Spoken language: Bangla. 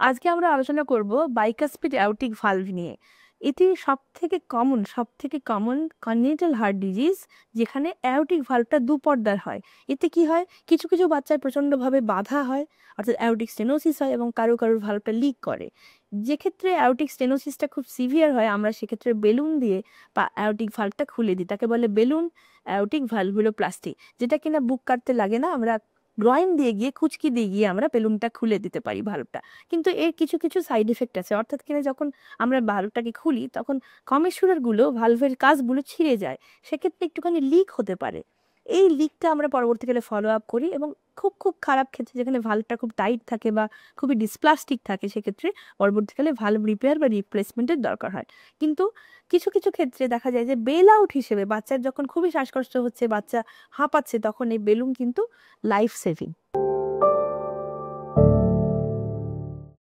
আজকে আমরা আলোচনা করব বাইকাসপিড অ্যাওর্টিক ভালভ নিয়ে। এটি সব থেকে কমন কনজেনিটাল হার্ট ডিজিজ, যেখানে অ্যাওর্টিক ভালভটা দুপর্দার হয়। এতে কি হয়, কিছু কিছু বাচ্চার প্রচণ্ডভাবে বাধা হয়, অর্থাৎ অ্যাওর্টিক স্টেনোসিস হয়, এবং কারোর ভালভটা লিক করে। যে ক্ষেত্রে অ্যাওর্টিক স্টেনোসিসটা খুব সিভিয়ার হয়, আমরা সেক্ষেত্রে বেলুন দিয়ে বা অ্যাওর্টিক ভালভটা খুলে দিই, তাকে বলে বেলুন অ্যাওর্টিক ভালভুলোপ্লাস্টি, যেটা কিনা বুক কাটতে লাগে না, আমরা গ্রয়েন দিয়ে গিয়ে খুচকি দিয়ে গিয়ে আমরা বেলুনটা খুলে দিতে পারি ভালভটা। কিন্তু এর কিছু কিছু সাইড এফেক্ট আছে, অর্থাৎ কিনা যখন আমরা ভালভটাকে খুলি তখন কমিশনারগুলো ভালভের কাজগুলো ছিঁড়ে যায়, সেক্ষেত্রে একটুখানি লিক হতে পারে। এই লিকটা আমরা পরবর্তীকালে ফলো আপ করি, এবং খুব খুব খারাপ ক্ষেত্রে যেখানে ভালভটা খুব টাইট থাকে বা খুবই ডিসপ্লাস্টিক থাকে, সেক্ষেত্রে পরবর্তীকালে ভালভ রিপেয়ার বা রিপ্লেসমেন্টের দরকার হয়। কিন্তু কিছু কিছু ক্ষেত্রে দেখা যায় যে বেল আউট হিসেবে বাচ্চার যখন খুবই শ্বাসকষ্ট হচ্ছে, বাচ্চা হাঁপাচ্ছে, তখন এই বেলুন কিন্তু লাইফ সেভিং।